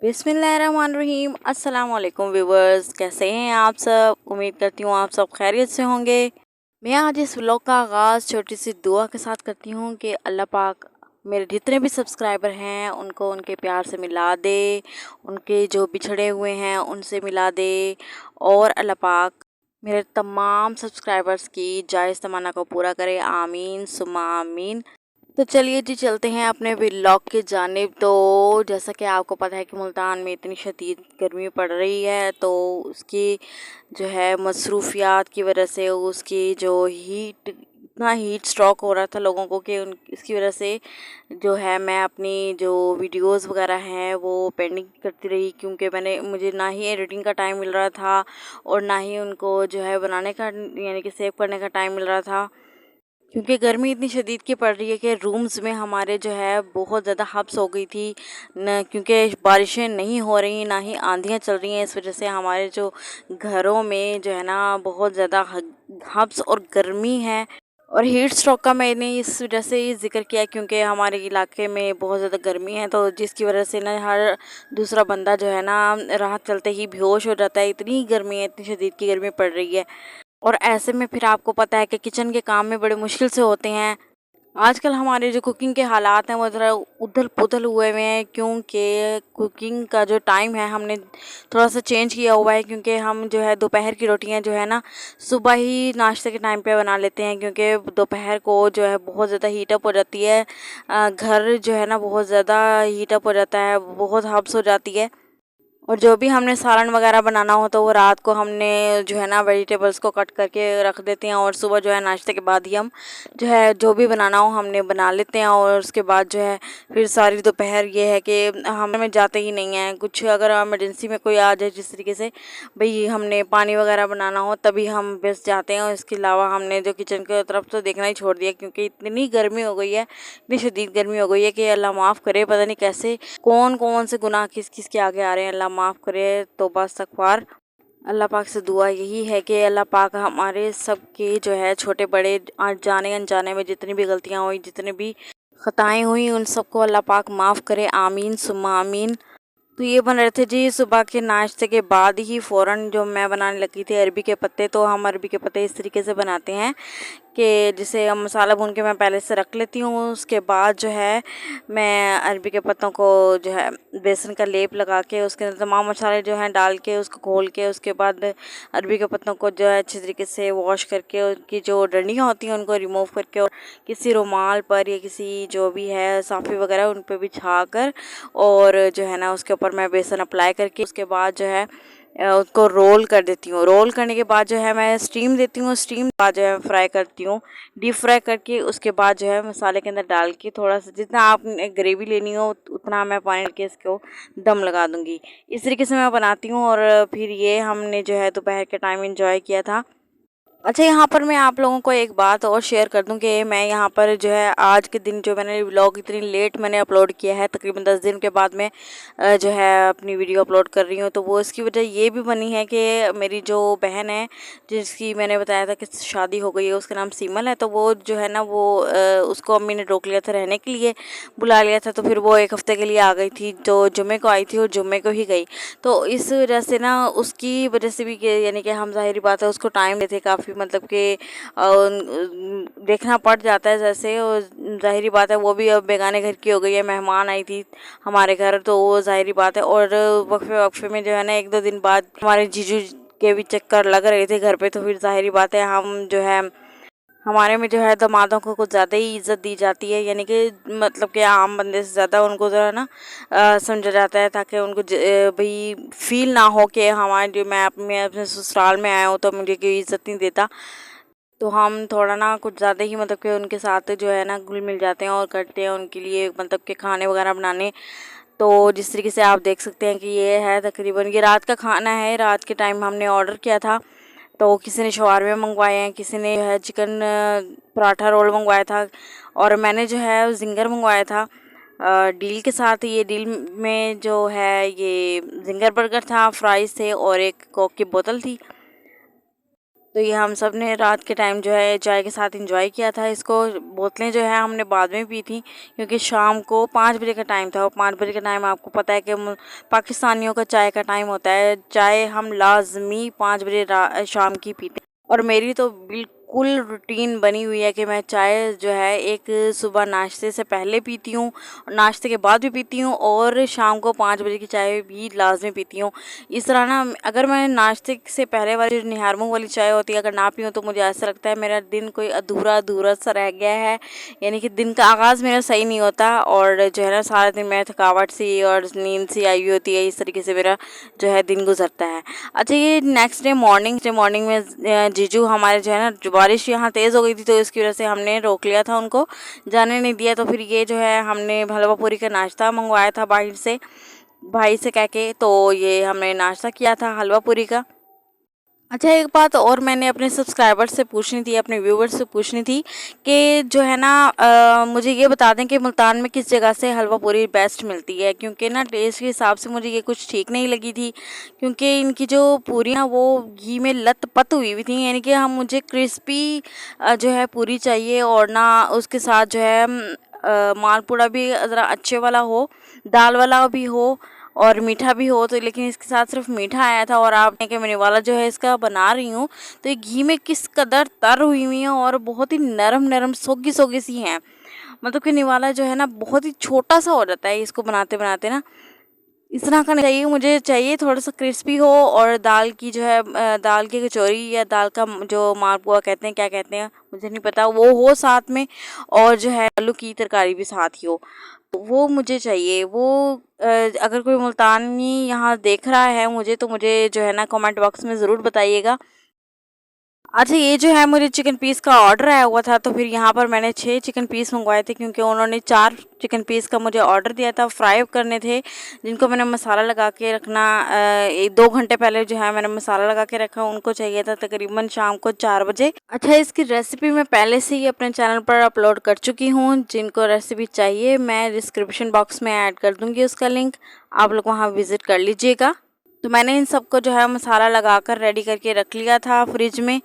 बिस्मिल्लाहिर्रहमानिर्रहीम। अस्सलाम वालेकुम व्यूवर्स, कैसे हैं आप सब। उम्मीद करती हूँ आप सब खैरियत से होंगे। मैं आज इस व्लॉग का आगाज़ छोटी सी दुआ के साथ करती हूँ कि अल्लाह पाक मेरे जितने भी सब्सक्राइबर हैं उनको उनके प्यार से मिला दे, उनके जो बिछड़े हुए हैं उनसे मिला दे, और अल्लाह पाक मेरे तमाम सब्सक्राइबर्स की जायज़ तमन्ना को पूरा करे। आमीन सुम्मा आमीन। तो चलिए जी, चलते हैं अपने व्लॉग की जानिब। तो जैसा कि आपको पता है कि मुल्तान में इतनी शदीद गर्मी पड़ रही है, तो उसकी जो है मसरूफियात की वजह से उसकी जो इतना हीट स्ट्रोक हो रहा था लोगों को कि इसकी वजह से जो है मैं अपनी जो वीडियोस वगैरह हैं वो पेंडिंग करती रही, क्योंकि मुझे ना ही एडिटिंग का टाइम मिल रहा था और ना ही उनको जो है बनाने का यानी कि सेव करने का टाइम मिल रहा था, क्योंकि गर्मी इतनी शदीद की पड़ रही है कि रूम्स में हमारे जो है बहुत ज़्यादा हब्स हो गई थी न, क्योंकि बारिशें नहीं हो रही ना ही आंधियाँ चल रही हैं। इस वजह से हमारे जो घरों में जो है ना बहुत ज़्यादा हब्स और गर्मी है। और हीट स्ट्रोक का मैंने इस वजह से ही जिक्र किया क्योंकि हमारे इलाके में बहुत ज़्यादा गर्मी है, तो जिसकी वजह से ना हर दूसरा बंदा जो है ना राह चलते ही बेहोश हो जाता है। इतनी गर्मी है, इतनी शदीद की गर्मी पड़ रही है। और ऐसे में फिर आपको पता है कि किचन के काम में बड़े मुश्किल से होते हैं। आजकल हमारे जो कुकिंग के हालात हैं वो ज़रा उथल पुथल हुए हुए हैं, क्योंकि कुकिंग का जो टाइम है हमने थोड़ा सा चेंज किया हुआ है, क्योंकि हम जो है दोपहर की रोटियां जो है ना सुबह ही नाश्ते के टाइम पे बना लेते हैं, क्योंकि दोपहर को जो है बहुत ज़्यादा हीटअप हो जाती है। घर जो है ना बहुत ज़्यादा हीटअप हो जाता है, बहुत हब्स हो जाती है। और जो भी हमने सालन वगैरह बनाना हो तो वो रात को हमने जो है ना वेजिटेबल्स को कट करके रख देते हैं, और सुबह जो है नाश्ते के बाद ही हम जो है जो भी बनाना हो हमने बना लेते हैं। और उसके बाद जो है फिर सारी दोपहर ये है कि हमें जाते ही नहीं हैं। कुछ अगर इमरजेंसी में कोई आ जाए, जिस तरीके से भाई हमने पानी वगैरह बनाना हो, तभी हम बस जाते हैं। और इसके अलावा हमने जो किचन की तरफ तो देखना ही छोड़ दिया, क्योंकि इतनी गर्मी हो गई है, इतनी शदीद गर्मी हो गई है कि अल्लाह माफ़ करे, पता नहीं कैसे कौन कौन से गुनाह किस किस के आगे आ रहे हैं। अल्लाह माफ़ करे, तौबा इस्तगफार। अल्लाह पाक से दुआ यही है कि अल्लाह पाक हमारे सबके जो है छोटे बड़े जाने अनजाने में जितनी भी गलतियाँ हुई, जितनी भी खताएं हुई, उन सबको अल्लाह पाक माफ़ करे। आमीन सुम्मा आमीन। तो ये बन रहे थे जी सुबह के नाश्ते के बाद ही फ़ौरन जो मैं बनाने लगी थी अरबी के पत्ते। तो हम अरबी के पत्ते इस तरीके से बनाते हैं कि जिसे हम मसाला भून के मैं पहले से रख लेती हूँ। उसके बाद जो है मैं अरबी के पत्तों को जो है बेसन का लेप लगा के उसके अंदर तमाम मसाले जो हैं डाल के उसको घोल के, उसके बाद अरबी के पत्तों को जो है अच्छी तरीके से वॉश करके उनकी जो डंडियाँ होती हैं उनको रिमूव करके, और किसी रुमाल पर या किसी जो भी है साफ़ी वगैरह उन पर बिछा कर, और जो है ना उसके ऊपर मैं बेसन अप्लाई करके उसके बाद जो है उसको रोल कर देती हूँ। रोल करने के बाद जो है मैं स्टीम देती हूँ। स्टीम बाद जो है फ्राई करती हूँ, डीप फ्राई करके उसके बाद जो है मसाले के अंदर डाल के थोड़ा सा जितना आपने ग्रेवी लेनी हो उतना मैं पानी के इसको दम लगा दूँगी। इस तरीके से मैं बनाती हूँ। और फिर ये हमने जो है दोपहर के टाइम इंजॉय किया था। अच्छा, यहाँ पर मैं आप लोगों को एक बात और शेयर कर दूं कि मैं यहाँ पर जो है आज के दिन जो मैंने व्लॉग इतनी लेट मैंने अपलोड किया है, तकरीबन 10 दिन के बाद मैं जो है अपनी वीडियो अपलोड कर रही हूँ। तो वो इसकी वजह ये भी बनी है कि मेरी जो बहन है जिसकी मैंने बताया था कि शादी हो गई है, उसका नाम सीमल है। तो वो जो है ना वो उसको अम्मी ने रोक लिया था, रहने के लिए बुला लिया था। तो फिर वो 1 हफ़्ते के लिए आ गई थी, जो जुम्मे को आई थी और जुम्मे को ही गई। तो इस वजह से ना उसकी वजह से भी यानी कि हम ज़ाहिर बात है उसको टाइम देते काफ़ी, मतलब कि देखना पड़ जाता है जैसे। और ज़ाहिर बात है वो भी अब बेगाने घर की हो गई है, मेहमान आई थी हमारे घर, तो वो ज़ाहिर बात है। और वक्फे वक्फे में जो है ना 1-2 दिन बाद हमारे जीजू के भी चक्कर लग रहे थे घर पे, तो फिर ज़ाहिर बात है हम जो है हमारे में जो है दामादों को कुछ ज़्यादा ही इज़्ज़त दी जाती है, यानी कि मतलब कि आम बंदे से ज़्यादा उनको जो है ना समझा जाता है, ताकि उनको भाई फील ना हो कि हमारे जो मैं अपने ससुराल में आया हूँ तो मुझे कोई इज़्ज़त नहीं देता। तो हम थोड़ा ना कुछ ज़्यादा ही मतलब कि उनके साथ जो है ना घुल मिल जाते हैं और करते हैं उनके लिए मतलब कि खाने वगैरह बनाने। तो जिस तरीके से आप देख सकते हैं कि ये है तकरीबन ये रात का खाना है। रात के टाइम हमने ऑर्डर किया था, तो किसी ने शवारमे मंगवाए हैं, किसी ने जो है चिकन पराठा रोल मंगवाया था, और मैंने जो है जिंगर मंगवाया था डील के साथ। ये डील में जो है ये जिंगर बर्गर था, फ्राइज़ थे और एक कोक की बोतल थी। तो ये हम सब ने रात के टाइम जो है चाय के साथ एंजॉय किया था इसको। बोतलें जो है हमने बाद में पी थी, क्योंकि शाम को 5 बजे का टाइम था, और 5 बजे का टाइम आपको पता है कि पाकिस्तानियों का चाय का टाइम होता है। चाय हम लाजमी 5 बजे शाम की पीते हैं। और मेरी तो बिल्कुल रूटीन बनी हुई है कि मैं चाय जो है एक सुबह नाश्ते से पहले पीती हूँ, नाश्ते के बाद भी पीती हूँ, और शाम को 5 बजे की चाय भी लाजमी पीती हूँ। इस तरह ना, अगर मैं नाश्ते से पहले वाली जो निहार मूंग वाली चाय होती है अगर ना पीऊँ तो मुझे ऐसा लगता है मेरा दिन कोई अधूरा अधूरा सा रह गया है, यानी कि दिन का आगाज़ मेरा सही नहीं होता, और जो है ना सारा दिन मैं थकावट सी और नींद सी आई हुई होती है। इस तरीके से मेरा जो है दिन गुजरता है। अच्छा, ये नेक्स्ट डे मॉर्निंग में जीजू हमारे जो है ना, बारिश यहाँ तेज़ हो गई थी तो इसकी वजह से हमने रोक लिया था, उनको जाने नहीं दिया। तो फिर ये जो है हमने हलवा पूरी का नाश्ता मंगवाया था बाहर से, भाई से कह के, तो ये हमने नाश्ता किया था हलवा पूरी का। अच्छा, एक बात और मैंने अपने सब्सक्राइबर से पूछनी थी, अपने व्यूवर्स से पूछनी थी कि जो है ना मुझे ये बता दें कि मुल्तान में किस जगह से हलवा पूरी बेस्ट मिलती है, क्योंकि ना टेस्ट के हिसाब से मुझे ये कुछ ठीक नहीं लगी थी, क्योंकि इनकी जो पूरियाँ वो घी में लत-पत हुई हुई थी, यानी कि मुझे क्रिस्पी जो है पूरी चाहिए, और ना उसके साथ जो है मालपूड़ा भी ज़रा अच्छे वाला हो, दाल वाला भी हो और मीठा भी हो। तो लेकिन इसके साथ सिर्फ मीठा आया था, और आपने कि मैंने वाला जो है इसका बना रही हूँ तो ये घी में किस कदर तर हुई हुई है और बहुत ही नरम नरम सोगी सोगी सी हैं। मतलब कि निवाला जो है ना बहुत ही छोटा सा हो जाता है इसको बनाते बनाते ना। इस तरह का नहीं चाहिए, मुझे चाहिए थोड़ा सा क्रिस्पी हो, और दाल की जो है दाल की कचौरी या दाल का जो मालपुआ कहते हैं, क्या कहते हैं मुझे नहीं पता, वो हो साथ में, और जो है आलू की तरकारी भी साथ ही हो, तो वो मुझे चाहिए। वो अगर कोई मुल्तानी यहाँ देख रहा है मुझे, तो मुझे जो है ना कमेंट बॉक्स में ज़रूर बताइएगा। अच्छा, ये जो है मुझे चिकन पीस का ऑर्डर आया हुआ था, तो फिर यहाँ पर मैंने 6 चिकन पीस मंगवाए थे, क्योंकि उन्होंने 4 चिकन पीस का मुझे ऑर्डर दिया था। फ्राई करने थे, जिनको मैंने मसाला लगा के रखना 2 घंटे पहले जो है मैंने मसाला लगा के रखा, उनको चाहिए था तकरीबन शाम को 4 बजे। अच्छा, इसकी रेसिपी मैं पहले से ही अपने चैनल पर अपलोड कर चुकी हूँ, जिनको रेसिपी चाहिए मैं डिस्क्रिप्शन बॉक्स में ऐड कर दूँगी उसका लिंक, आप लोग वहाँ विज़िट कर लीजिएगा। तो मैंने इन सबको जो है मसाला लगाकर रेडी करके रख लिया था फ्रिज में।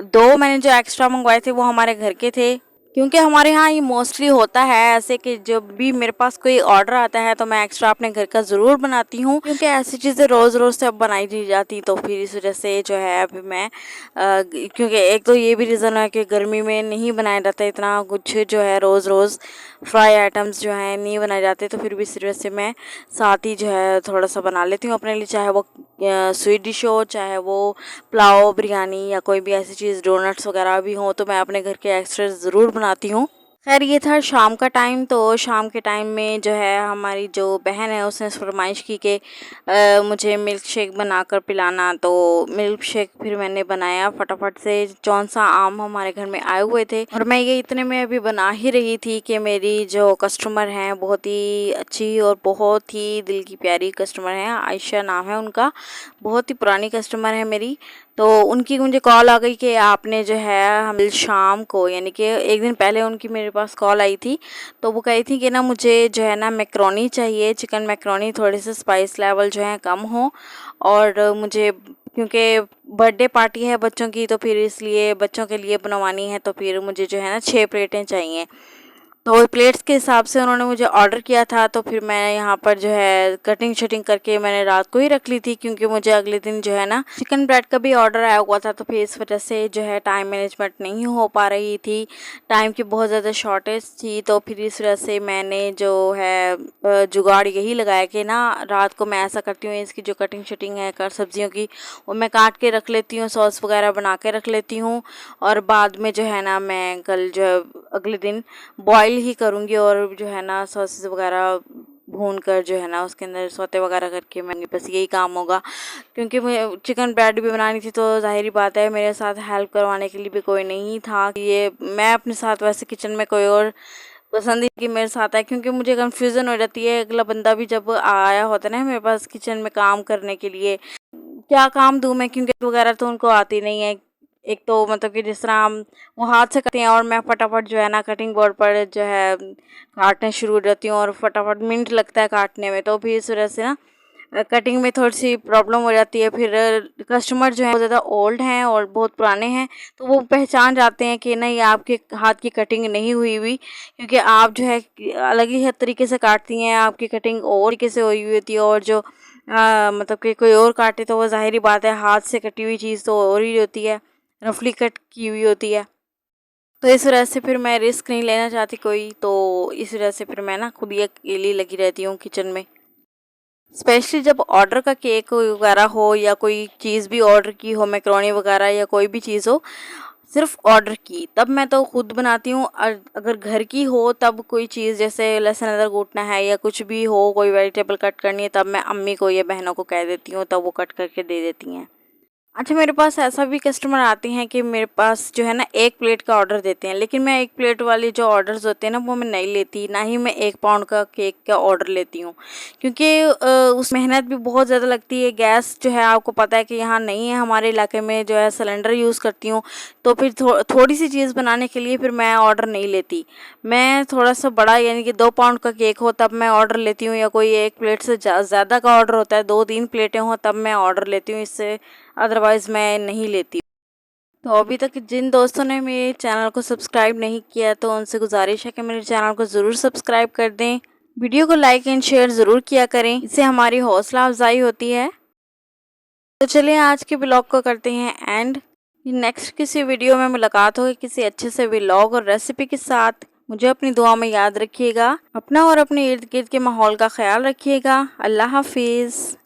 2 मैंने जो एक्स्ट्रा मंगवाए थे वो हमारे घर के थे, क्योंकि हमारे यहाँ ये मोस्टली होता है ऐसे कि जब भी मेरे पास कोई ऑर्डर आता है तो मैं एक्स्ट्रा अपने घर का ज़रूर बनाती हूँ, क्योंकि ऐसी चीज़ें रोज़ रोज़ से अब बनाई नहीं जाती। तो फिर इस वजह से जो है अभी मैं क्योंकि एक तो ये भी रीज़न है कि गर्मी में नहीं बनाया जाता इतना कुछ, जो है रोज़ रोज़ फ्राई आइटम्स जो हैं नहीं बनाए जाते, तो फिर भी इस वजह से मैं साथ ही जो है थोड़ा सा बना लेती हूँ अपने लिए, चाहे वो स्वीट डिश हो, चाहे वो पुलाव, बिरयानी या कोई भी ऐसी चीज़, डोनट्स वगैरह भी हों, तो मैं अपने घर के एक्स्ट्रा ज़रूर बनाती हूँ। खैर, ये था शाम का टाइम, तो शाम के टाइम में जो है हमारी जो बहन है उसने फरमाइश की कि मुझे मिल्क शेक बनाकर पिलाना, तो मिल्क शेक फिर मैंने बनाया फटाफट से। चौंसा आम हमारे घर में आए हुए थे, और मैं ये इतने में अभी बना ही रही थी कि मेरी जो कस्टमर हैं बहुत ही अच्छी और बहुत ही दिल की प्यारी कस्टमर हैं, आयशा नाम है उनका, बहुत ही पुरानी कस्टमर है मेरी। तो उनकी मुझे कॉल आ गई कि आपने जो है हम शाम को, यानी कि एक दिन पहले उनकी मेरे पास कॉल आई थी, तो वो कही थी कि ना मुझे जो है ना मैक्रोनी चाहिए, चिकन मैक्रोनी, थोड़े से स्पाइस लेवल जो है कम हो, और मुझे क्योंकि बर्थडे पार्टी है बच्चों की, तो फिर इसलिए बच्चों के लिए बनवानी है, तो फिर मुझे जो है ना 6 प्लेटें चाहिए। तो प्लेट्स के हिसाब से उन्होंने मुझे ऑर्डर किया था, तो फिर मैं यहाँ पर जो है कटिंग शटिंग करके मैंने रात को ही रख ली थी, क्योंकि मुझे अगले दिन जो है ना चिकन ब्रेड का भी ऑर्डर आया हुआ था, तो फिर इस वजह से जो है टाइम मैनेजमेंट नहीं हो पा रही थी, टाइम की बहुत ज़्यादा शॉर्टेज थी। तो फिर इस वजह से मैंने जो है जुगाड़ यही लगाया कि ना रात को मैं ऐसा करती हूँ, इसकी जो कटिंग शटिंग है कर सब्जियों की, वो मैं काट के रख लेती हूँ, सॉस वगैरह बना के रख लेती हूँ, और बाद में जो है ना मैं कल जो है अगले दिन बॉयल ही करूँगी, और जो है ना सॉसेस वगैरह भून कर जो है ना उसके अंदर सौते वगैरह करके मैंने बस यही काम होगा, क्योंकि मुझे चिकन ब्रेड भी बनानी थी, तो ज़ाहिरी बात है मेरे साथ हेल्प करवाने के लिए भी कोई नहीं था। ये मैं अपने साथ वैसे किचन में कोई और पसंद ही कि मेरे साथ है, क्योंकि मुझे कन्फ्यूज़न हो जाती है, अगला बंदा भी जब आया होता है ना मेरे पास किचन में काम करने के लिए, क्या काम दूँ मैं, क्योंकि वगैरह तो उनको आती नहीं है। एक तो मतलब कि जिस तरह हम वो हाथ से करते हैं, और मैं फटाफट जो है ना कटिंग बोर्ड पर जो है काटने शुरू हो जाती हूँ, और फटाफट मिनट लगता है काटने में, तो फिर इस वजह से ना कटिंग में थोड़ी सी प्रॉब्लम हो जाती है। फिर कस्टमर जो है बहुत ज़्यादा ओल्ड हैं और बहुत पुराने हैं, तो वो पहचान जाते हैं कि नहीं आपके हाथ की कटिंग नहीं हुई क्योंकि आप जो है अलग ही तरीके से काटती हैं, आपकी कटिंग और तरीके से हुई होती है। और जो मतलब कि कोई और काटे तो वो ज़ाहिर बात है, हाथ से कटी हुई चीज़ तो और ही होती है, रफली कट की हुई होती है। तो इस वजह से फिर मैं रिस्क नहीं लेना चाहती कोई, तो इस वजह से फिर मैं ना खुद ही अकेली लगी रहती हूँ किचन में। स्पेशली जब ऑर्डर का केक वगैरह हो या कोई चीज़ भी ऑर्डर की हो, मैक्रोनी वगैरह या कोई भी चीज़ हो, सिर्फ ऑर्डर की, तब मैं तो खुद बनाती हूँ। और अगर घर की हो तब कोई चीज़ जैसे लहसुन अदरक कूटना है या कुछ भी हो, कोई वेजिटेबल कट करनी है, तब मैं अम्मी को या बहनों को कह देती हूँ, तब वो कट करके दे देती हैं। अच्छा, मेरे पास ऐसा भी कस्टमर आते हैं कि मेरे पास जो है ना 1 प्लेट का ऑर्डर देते हैं, लेकिन मैं 1 प्लेट वाले जो ऑर्डर्स होते हैं ना वो मैं नहीं लेती, ना ही मैं 1 पाउंड का केक का ऑर्डर लेती हूँ, क्योंकि उस मेहनत भी बहुत ज़्यादा लगती है। गैस जो है आपको पता है कि यहाँ नहीं है हमारे इलाके में, जो है सिलेंडर यूज़ करती हूँ, तो फिर थोड़ी सी चीज़ बनाने के लिए फिर मैं ऑर्डर नहीं लेती। मैं थोड़ा सा बड़ा यानी कि 2 पाउंड का केक हो तब मैं ऑर्डर लेती हूँ, या कोई 1 प्लेट से ज़्यादा का ऑर्डर होता है, 2-3 प्लेटें हों तब मैं ऑर्डर लेती हूँ, इससे अदरवाइज़ मैं नहीं लेती। तो अभी तक जिन दोस्तों ने मेरे चैनल को सब्सक्राइब नहीं किया तो उनसे गुजारिश है कि मेरे चैनल को ज़रूर सब्सक्राइब कर दें। वीडियो को लाइक एंड शेयर ज़रूर किया करें, इससे हमारी हौसला अफजाई होती है। तो चलिए आज के ब्लॉग को करते हैं एंड। नेक्स्ट किसी वीडियो में मुलाकात होगी किसी अच्छे से व्लॉग और रेसिपी के साथ। मुझे अपनी दुआ में याद रखिएगा, अपना और अपने इर्द गिर्द के माहौल का ख्याल रखिएगा। अल्लाह हाफिज़।